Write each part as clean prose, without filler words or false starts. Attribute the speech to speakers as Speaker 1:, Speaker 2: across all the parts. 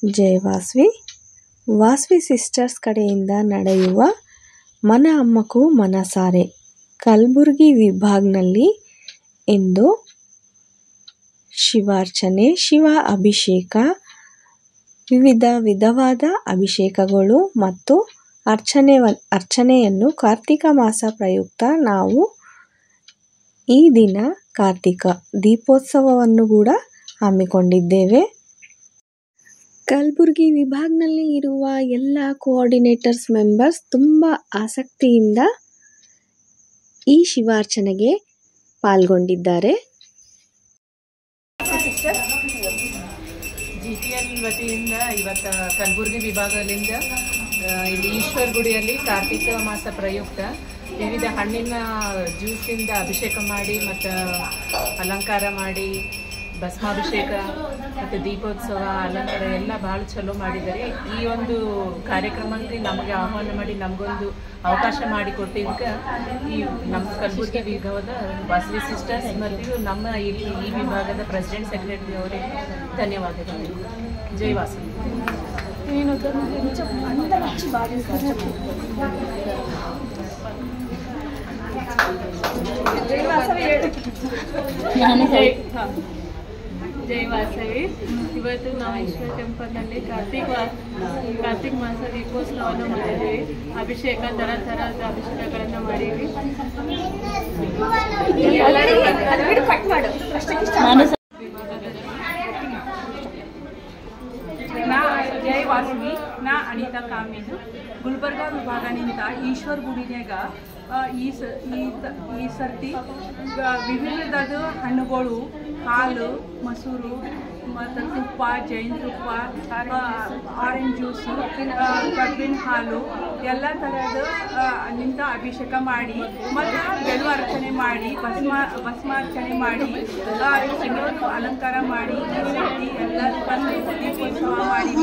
Speaker 1: ಜೈ Vasavi. Vasavi sisters ಕಡೆಯಿಂದ ನಡೆಯುವ ಮನ ಅಮ್ಮಕು ಮನಸಾರೆ ಕಲಬುರಗಿ ವಿಭಾಗನಲ್ಲಿ ಇಂದು ಶಿವಾರ್ಚನೆ, ಶಿವ ಅಭಿಷೇಕ, ವಿಧವಾದ ಅಭಿಷೇಕಗಳು ಮತ್ತು ಅರ್ಚನೆಯನ್ನು ಕಾರ್ತಿಕ ಮಾಸ ಪ್ರಯುಕ್ತ ನಾವು ಈ ದಿನ ಕಾರ್ತಿಕ ದೀಪೋತ್ಸವವನ್ನು ಕೂಡ ಹಮ್ಮಿಕೊಂಡಿದ್ದೇವೆ. ಕಲಬುರಗಿ ವಿಭಾಗದಲ್ಲಿ ಇರುವ ಎಲ್ಲ ಕೋಆರ್ಡಿನೇಟರ್ಸ್ ಮೆಂಬರ್ಸ್ ತುಂಬ ಆಸಕ್ತಿಯಿಂದ ಈ ಶಿವಾರ್ಚನೆಗೆ ಪಾಲ್ಗೊಂಡಿದ್ದಾರೆ.
Speaker 2: GTL ವತಿಯಿಂದ ಇವತ್ತು ಕಲಬುರಗಿ ವಿಭಾಗದಿಂದ ಇಲ್ಲಿ ಈಶ್ವರ ಗುಡಿಯಲ್ಲಿ ಕಾರ್ತಿಕ ಮಾಸ ಪ್ರಯುಕ್ತ ವಿವಿಧ ಹಣ್ಣಿನ ಜ್ಯೂಸಿಂದ ಅಭಿಷೇಕ ಮಾಡಿ ಮತ್ತು ಅಲಂಕಾರ ಮಾಡಿ ಭಸ್ಮಾಭಿಷೇಕ ಮತ್ತು ದೀಪೋತ್ಸವ ಅಲಂಕಾರ ಎಲ್ಲ ಭಾಳ ಚಲೋ ಮಾಡಿದ್ದಾರೆ. ಈ ಒಂದು ಕಾರ್ಯಕ್ರಮಕ್ಕೆ ನಮಗೆ ಆಹ್ವಾನ ಮಾಡಿ ನಮಗೊಂದು ಅವಕಾಶ ಮಾಡಿಕೊಟ್ಟಿದ್ದಕ್ಕೆ ಈ ನಮ್ಮ ಕಲಬುರಗಿ ವಿಭಾಗದ ವಾಸವಿ ಸಿಸ್ಟರ್ಸ್ ಮತ್ತು ನಮ್ಮ ಇಲ್ಲಿ ಈ ವಿಭಾಗದ ಪ್ರೆಸಿಡೆಂಟ್ ಸೆಕ್ರೆಟರಿ ಅವರಿಗೆ ಧನ್ಯವಾದಗಳು. ಜೈ ವಾಸವಿ.
Speaker 3: ಜೈ ವಾಸವಿ. ಇವತ್ತು ನಾವು ಈಶ್ವರ ಟೆಂಪಲ್ನಲ್ಲಿ ಕಾರ್ತಿಕ್ ಮಾಸ ದೀಪೋತ್ಸವವನ್ನು ಮಾಡಿದ್ದೀವಿ. ಅಭಿಷೇಕ ಥರದ ಅಭಿಷೇಕಗಳನ್ನು ಮಾಡಿದ್ವಿ.
Speaker 4: ಜೈ ವಾಸವಿ. ನಾ ಅನಿತಾ ಕಾಮಿನ್ ಗುಲ್ಬರ್ಗಾ ವಿಭಾಗದಿಂದ ಈಶ್ವರ ಗುಡಿನಾಗ ಈ ಸರ್ತಿ ವಿವಿಧದ ಹಣ್ಣುಗಳು, ಹಾಲು, ಮೊಸರು ಮತ್ತು ತುಪ್ಪ, ಜೈನ್ ತುಪ್ಪ, ಆರೆಂಜ್ ಜ್ಯೂಸು, ಕಬ್ಬಿನ ಹಾಲು ಎಲ್ಲ ಥರದ ನಿಂತ ಅಭಿಷೇಕ ಮಾಡಿ ಮತ್ತು ಬೆಳ್ಳು ಅರ್ಚನೆ ಮಾಡಿ ಭಸ್ಮಾರ್ಚನೆ ಮಾಡಿ ಇನ್ನೊಂದು ಅಲಂಕಾರ ಮಾಡಿ ಈ ಸರ್ತಿ ಎಲ್ಲ ಬಂದು ದೀಪೋತ್ಸವ ಮಾಡಿ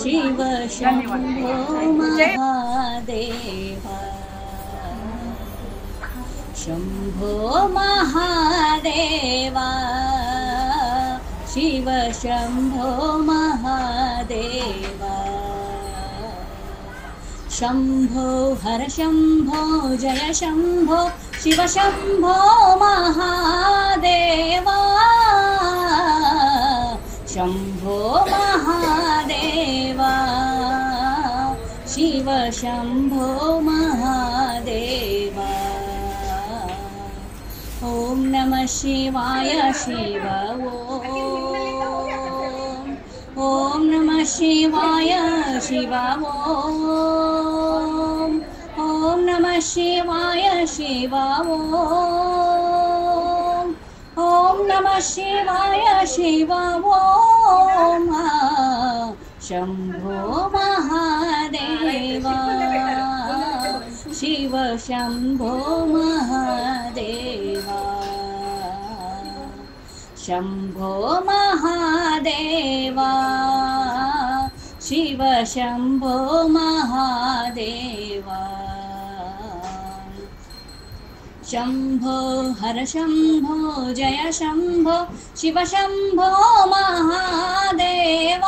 Speaker 5: ಶಿವ ಶಂಭೋ ಮಹಾದೇವ, ಶಂಭೋ ಮಹಾದೇವ, ಶಿವ ಶಂಭೋ ಮಹಾದೇವ, ಶಂಭೋ ಹರ ಶಂಭೋ ಜಯ ಶಂಭೋ ಶಿವ ಶಂಭೋ ಮಹಾದೇವ, ಶಂಭೋ ಮಹಾದೇವ, ಶಿವ ಶಂಭೋ ಮಹಾದೇವ. ಓಂ ನಮಃ ಶಿವಾಯ ಶಿವ ಓಂ ನಮಃ ಶಿವಾಯ ಶಿವ ಓಂ ನಮಃ ಶಿವಾಯ ಶಿವ ಓಂ ನಮಃ ಶಿವಾಯ ಶಿವ ಓಂ ಶಂಭೋ ಮಹಾದೇವ, ಶಿವ ಶಂಭೋ ಮಹಾದೇವ, ಶಂಭೋ ಮಹಾದೇವ, ಶಿವ ಶಂಭೋ ಮಹಾದೇವ, ಶಂಭೋ ಹರ ಶಂಭೋ ಜಯ ಶಂಭೋ ಶಿವ ಶಂಭೋ ಮಹಾದೇವ,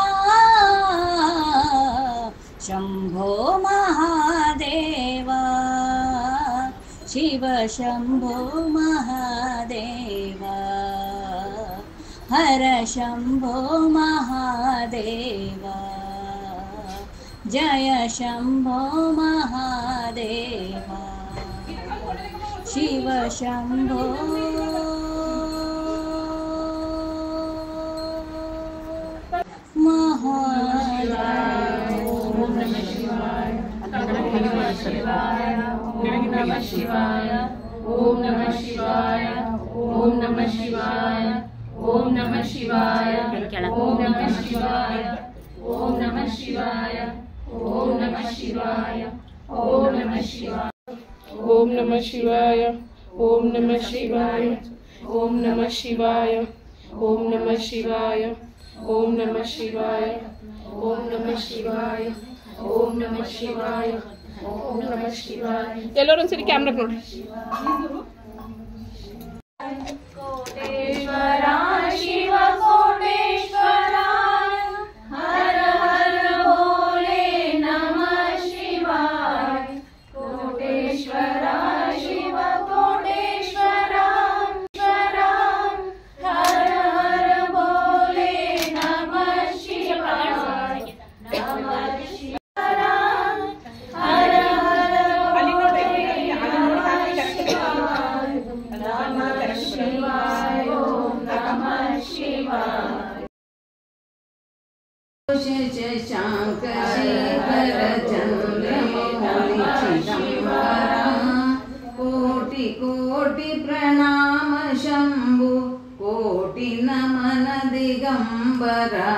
Speaker 5: ಶಂಭೋ ಮಹಾದೇವ, ಶಿವ ಶಂಭೋ ಮಹಾದೇವ, ಹರ ಶಂಭೋ ಮಹಾದೇವ, ಜಯ ಶಂಭೋ ಮಹಾದೇವ, ಶಿವ ಶಂಭೋ ಮಹಾದೇವ.
Speaker 3: ಓಂ ನಮಃ ಶಿವಾಯ, ಓಂ ನಮಃ ಶಿವಾಯ, ಓಂ ನಮಃ ಶಿವಾಯ, ಓಂ ನಮಃ ಶಿವಾಯ, ಓಂ ನಮಃ ಶಿವಾಯ, ಓಂ ನಮಃ ಶಿವಾಯ, ಓಂ ನಮಃ ಶಿವಾಯ, ಓಂ ನಮಃ ಶಿವಾಯ, ಓಂ ನಮಃ ಶಿವಾಯ,
Speaker 6: ಓಂ ನಮಃ ಶಿವಾಯ, ಓಂ ನಮಃ ಶಿವಾಯ, ಓಂ ನಮಃ ಶಿವಾಯ, ಓಂ ನಮಃ ಶಿವಾಯ, ಓಂ ನಮಃ ಶಿವಾಯ, ಓಂ ನಮಃ ಶಿವಾಯ, ಓಂ ನಮಃ ಶಿವಾಯ, ಓಂ ನಮಃ ಶಿವಾಯ. ಎಲ್ಲರೂ ಒಂದ್ಸರಿ ಕ್ಯಾಮ್ರಾ ನೋಡಿ.
Speaker 3: ಕೋಟೇಶ್ವರ ಶಿವ ಕೋಟ शिवाय
Speaker 7: शशांक शेखर चंद्रमौलि चिदंबरा कोटि कोटि प्रणाम शंभु कोटि नमन दिगंबरा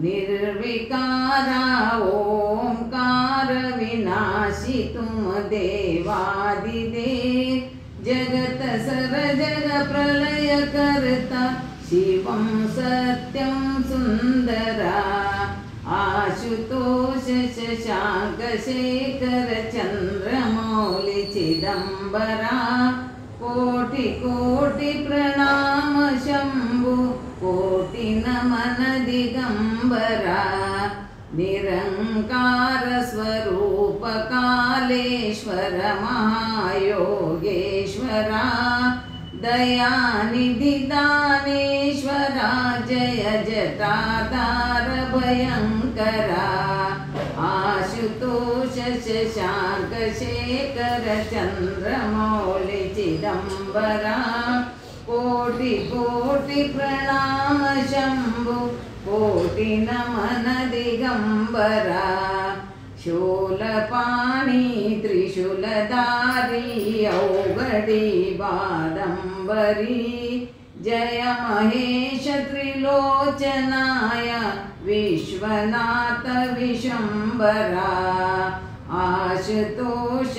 Speaker 7: निर्विकारा ओंकार विनाशी तुम देवादिदेव जगत सर जग प्रलय करता शिवं सत्यं सुंदरा आशुतोष शशांक शेखर चंद्रमौलि चिदंबरा कोटि कोटि प्रणाम शंभु कोटि नमन दिगंबरा निरंकार स्वरूप कालेश्वर महायोगेश्वरा दयानिधि दानेश्वरा जय जटाधार भयंकरा आशुतोष शशांक शेखर चंद्रमौलि चिदंबरा कोटि कोटि प्रणाम शंभु कोटि नमन दिगंबरा शूलपाणि त्रिशूलधारी औगडी बादंबरी जय महेश त्रिलोचनाय विश्वनाथ विशंबरा आशुतोष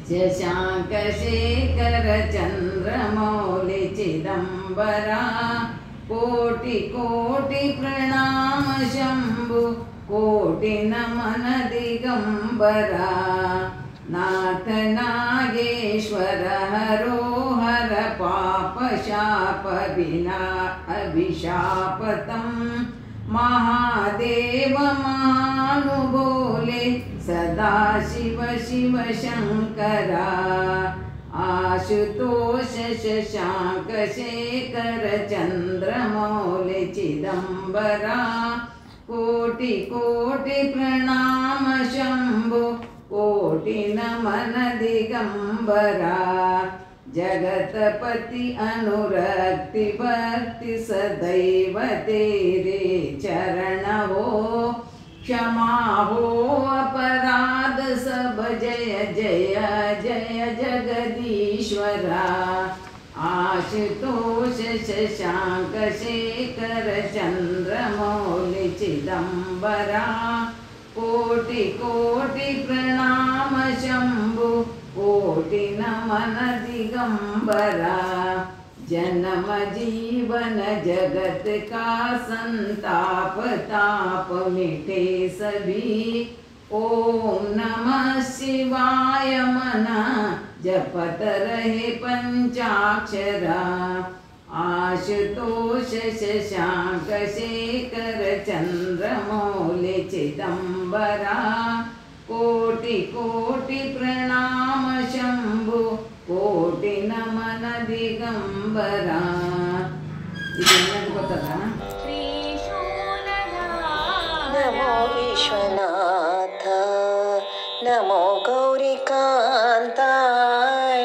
Speaker 7: शशांक शेखर चंद्रमौलि चिदंबरा कोटि कोटि प्रणाम शंभु कोटि नमन दिगंबरा नाथ नागेश्वर हरो हर पाप शाप विना अभिशापतम महादेव महानुभोले सदा शिव शिव शंकरा आशुतोष शशांक शेखर चंद्रमौलि चिदंबरा कोटि कोटि प्रणाम शंभु कोटि नमन दिगंबरा जगतपति अनुरक्ति भक्ति सदैव तेरे चरण हो क्षमा हो अपराध सब जय जय जय जगदीश्वरा आशुतोष शशांक शेखर चंद्रमौलि चिदंबरा कोटि कोटि प्रणाम शंभु कोटि नमन दिगंबरा जन्म जीवन जगत का संताप ताप मिटे सभी ओम नमः शिवाय मना जपत रहे पंचाक्षरा आशुतोष शशांक शेखर चंद्रमौलि चिदंबरा कोटि कोटि प्रणाम शंभु कोटि नमन दिगंबरा ಇದೆಲ್ಲರಿಗೂ ಗೊತ್ತದ
Speaker 8: नमो विश्वनाथ नमो गौरीकान्त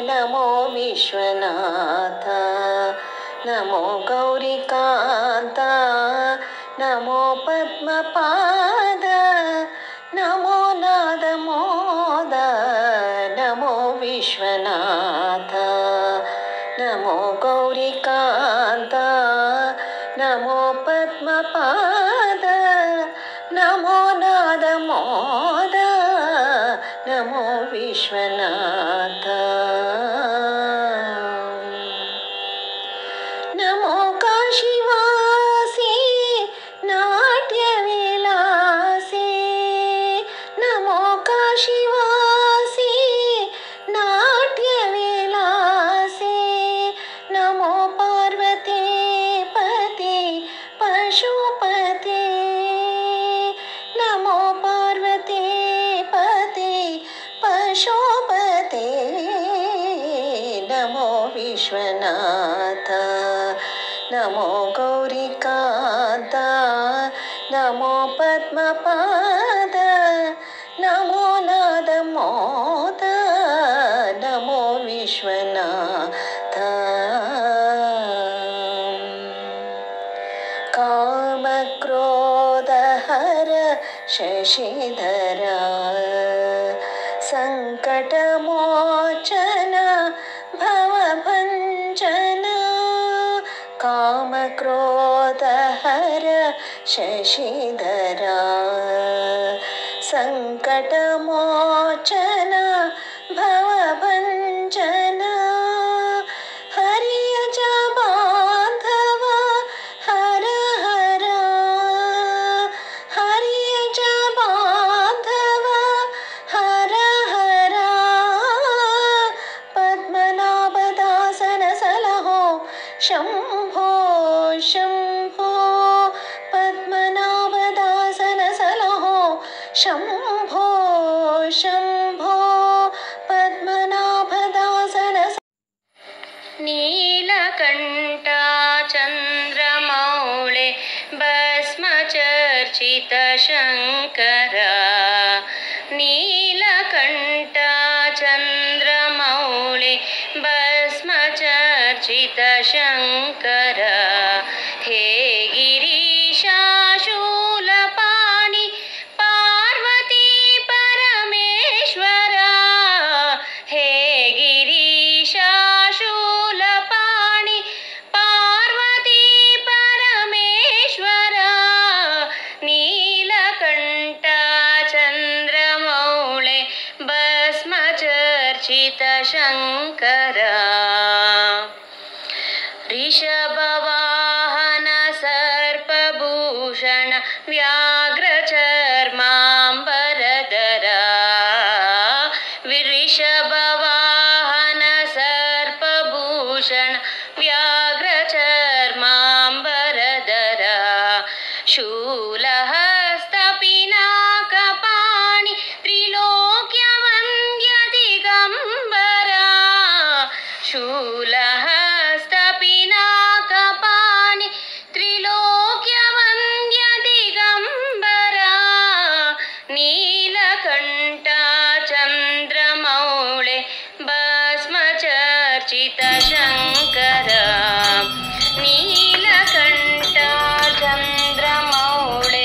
Speaker 8: नमो विश्वनाथ नमो गौरीकान्त नमो पद्मपाद नमो नादमोद नमो विश्वनाथ नमो गौरीकान्त नमो पद्मपाद नमो नादमोद नमो विश्वनाथ नमो काशीवासी नाट्यविलासी नमो काशीवासी नाट्यविलासी नमो पार्वतीपति पशुपति नमो पार्वतीपति पशुपति नमो विश्वनाथ नमो गौरीकान्त नमो पद्मपाद नमो नादमोद नमो विश्वनाथ कामक्रोधहर शशिधरा संकटमोचन भवभञ्जन कामक्रोधहर शशिधरा संकटमोचन भवभञ्जन हरियज बांधव हर हर हरियज बांधव हर हर पद्मनाभदासन सलहो शंभो शंभो पद्मनाभदासन सलहो शंभो शंभो पद्मनाभदासन नीलकण्ठ चन्द्रमौळे भस्मचर्चित शङ्कर नीलकण्ठ चन्द्रमौळे भस्मचर्चित शङ्कर हे गिरीशा शूलपाणि पार्वती परमेश्वर हे गिरीशा शूलपाणि पार्वती परमेश्वर नीलकण्ठ चन्द्रमौळे भस्मचर्चित शङ्कर ऋषभवाहन सर्पभूषण व्याघ्रचर्माम्बरधर ऋषभवाहन सर्पभूषण व्याघ्रचर्माम्बरधर शूलहस्त पिनाकपाणि त्रिलोक्यवन्द्य दिगम्बर शूलहस्त पिनाकपाणि त्रिलोक्यवन्द्य दिगम्बर नीलकण्ठ चन्द्रमौळे भस्मचर्चित शङ्कर नीलकण्ठ चन्द्रमौळे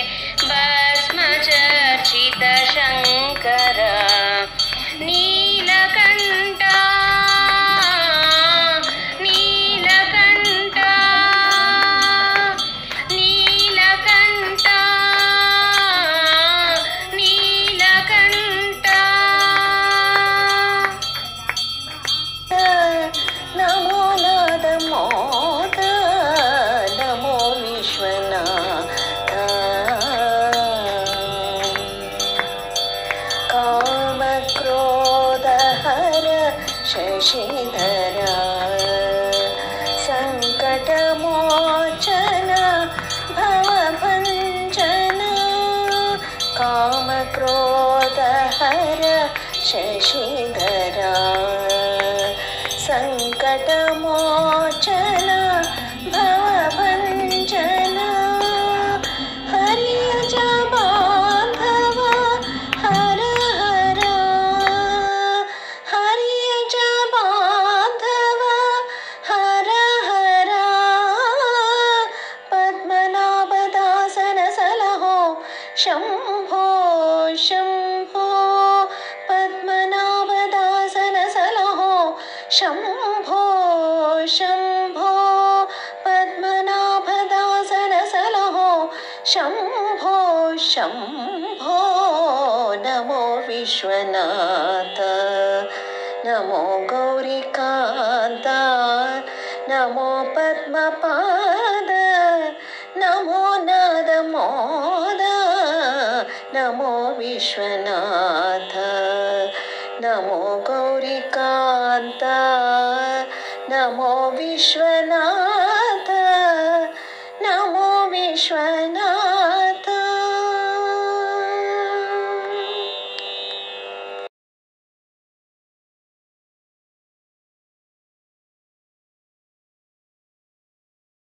Speaker 8: भस्मचर्चित शङ्कर नीलकण्ठ नीलकण्ठ नीलकण्ठ नीलकण्ठ नमो नाद मोद नमो विश्वनाथ कामक्रोधहर शशिधरा संकटमोचन भवभञ्जन कामक्रोधहर शशिधरा संकटमोचन भवभञ्जन हरियज बांधव हर हर हरियज बांधव हर हर पद्मनाभदासन सलहो शंभो शंभो पद्मनाभदासन सलहो शंभो शंभो पद्मनाभदासन सलहो शंभो शंभो नमो विश्वनाथ नमो गौरीकान्त नमो पद्मपाद नमो नादमोद नमो विश्वनाथ नमो गौरीकान्त नमो विश्वनाथ नमो विश्वनाथ